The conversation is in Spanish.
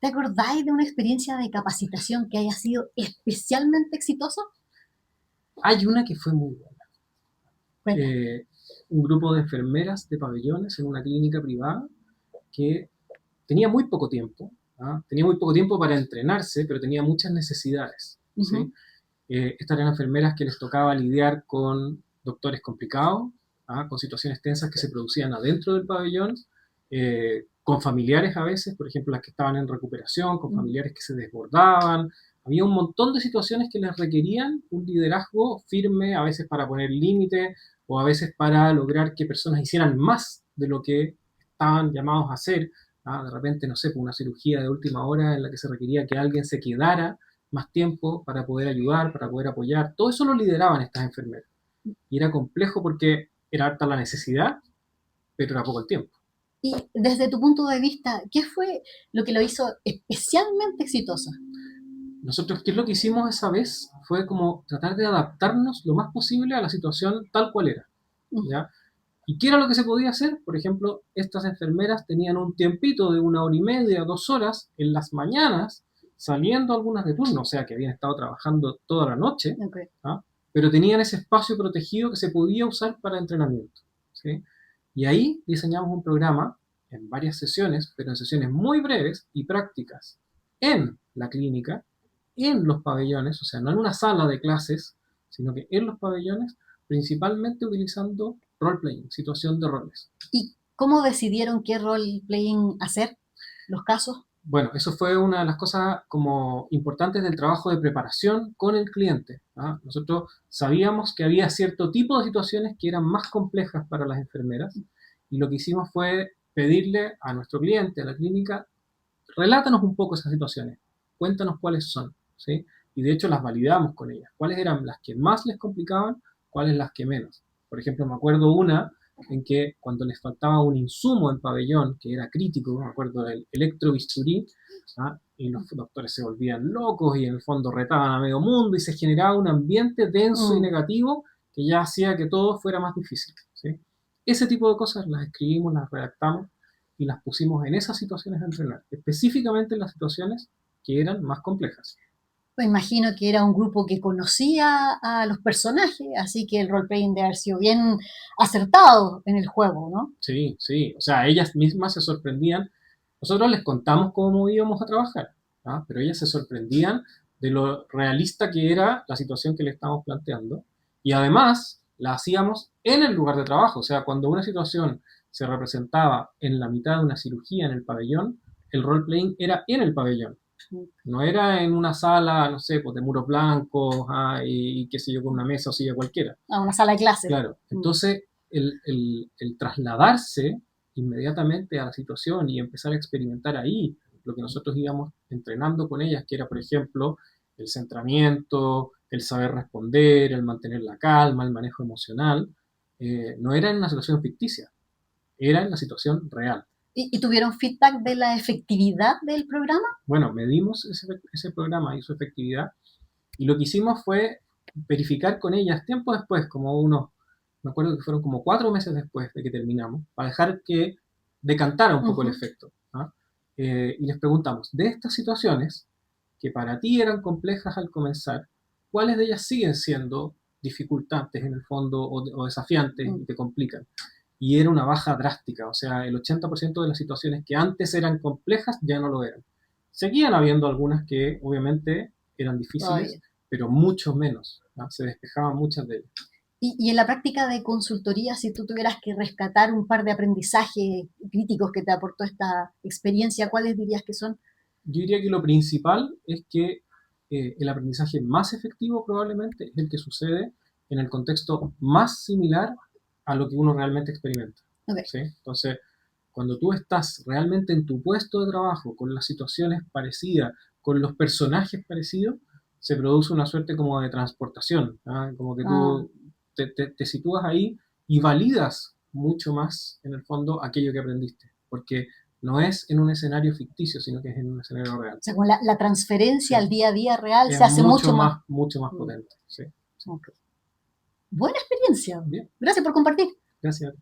¿Te acordáis de una experiencia de capacitación que haya sido especialmente exitosa? Hay una que fue muy buena. Cuenta. Un grupo de enfermeras de pabellones en una clínica privada que tenía muy poco tiempo, ¿ah? Tenía muy poco tiempo para entrenarse, pero tenía muchas necesidades, ¿sí? Estas eran enfermeras que les tocaba lidiar con doctores complicados, ¿ah? Con situaciones tensas que se producían adentro del pabellón, con familiares a veces, por ejemplo, las que estaban en recuperación, con familiares que se desbordaban. Había un montón de situaciones que les requerían un liderazgo firme, a veces para poner límites o a veces para lograr que personas hicieran más de lo que estaban llamados a hacer. ¿Ah? De repente, no sé, una cirugía de última hora en la que se requería que alguien se quedara más tiempo para poder ayudar, para poder apoyar. Todo eso lo lideraban estas enfermeras. Y era complejo porque era harta la necesidad, pero era poco el tiempo. Y desde tu punto de vista, ¿qué fue lo que lo hizo especialmente exitosa? Nosotros, ¿qué es lo que hicimos esa vez? Fue como tratar de adaptarnos lo más posible a la situación tal cual era, ¿ya? ¿Y qué era lo que se podía hacer? Por ejemplo, estas enfermeras tenían un tiempito de 1 hora y media, 2 horas en las mañanas, saliendo algunas de turno, o sea, que habían estado trabajando toda la noche, Okay. ¿ah? Pero tenían ese espacio protegido que se podía usar para entrenamiento, ¿sí? Y ahí diseñamos un programa en varias sesiones, pero en sesiones muy breves y prácticas, en la clínica, en los pabellones, o sea, no en una sala de clases, sino que en los pabellones, principalmente utilizando role-playing, situación de roles. ¿Y cómo decidieron qué role-playing hacer? ¿Los casos? Bueno, eso fue una de las cosas como importantes del trabajo de preparación con el cliente, ¿ah? Nosotros sabíamos que había cierto tipo de situaciones que eran más complejas para las enfermeras y lo que hicimos fue pedirle a nuestro cliente, a la clínica, relátanos un poco esas situaciones, cuéntanos cuáles son, ¿sí? Y de hecho las validamos con ellas, cuáles eran las que más les complicaban, cuáles las que menos. Por ejemplo, me acuerdo una en que cuando les faltaba un insumo en pabellón, que era crítico, me acuerdo del electrobisturí, ¿ah? Y los doctores se volvían locos y en el fondo retaban a medio mundo y se generaba un ambiente denso y negativo que ya hacía que todo fuera más difícil, ¿sí? Ese tipo de cosas las escribimos, las redactamos y las pusimos en esas situaciones a entrenar, específicamente en las situaciones que eran más complejas. Pues imagino que era un grupo que conocía a los personajes, así que el role-playing debe haber sido bien acertado en el juego, ¿no? Sí, sí, o sea, ellas mismas se sorprendían. Nosotros les contamos cómo íbamos a trabajar, ¿ah? Pero ellas se sorprendían de lo realista que era la situación que le estábamos planteando. Y además la hacíamos en el lugar de trabajo, o sea, cuando una situación se representaba en la mitad de una cirugía en el pabellón, el role-playing era en el pabellón. No era en una sala, no sé, pues de muros blancos, y qué sé yo, con una mesa o silla cualquiera. A una sala de clases. Claro, entonces el trasladarse inmediatamente a la situación y empezar a experimentar ahí lo que nosotros íbamos entrenando con ellas, que era, por ejemplo, el centramiento, el saber responder, el mantener la calma, el manejo emocional, no era en una situación ficticia, era en la situación real. ¿Y tuvieron feedback de la efectividad del programa? Bueno, medimos ese programa y su efectividad y lo que hicimos fue verificar con ellas tiempo después, como unos, me acuerdo que fueron como 4 meses después de que terminamos, para dejar que decantara un poco el efecto, ¿ah? Y les preguntamos, de estas situaciones que para ti eran complejas al comenzar, ¿cuáles de ellas siguen siendo dificultantes en el fondo o desafiantes y te complican? Y era una baja drástica, o sea, el 80% de las situaciones que antes eran complejas ya no lo eran. Seguían habiendo algunas que obviamente eran difíciles, pero mucho menos, ¿no? Se despejaban muchas de ellas. Y en la práctica de consultoría, si tú tuvieras que rescatar un par de aprendizajes críticos que te aportó esta experiencia, ¿cuáles dirías que son? Yo diría que lo principal es que el aprendizaje más efectivo probablemente es el que sucede en el contexto más similar a lo que uno realmente experimenta. Okay. ¿Sí? Entonces, cuando tú estás realmente en tu puesto de trabajo, con las situaciones parecidas, con los personajes parecidos, se produce una suerte como de transportación, ¿ah? Como que tú te sitúas ahí y validas mucho más, en el fondo, aquello que aprendiste. Porque no es en un escenario ficticio, sino que es en un escenario real. O sea, con la transferencia al día a día real es se hace mucho mucho más potente. Sí. Okay. Buena experiencia. Bien. Gracias por compartir. Gracias.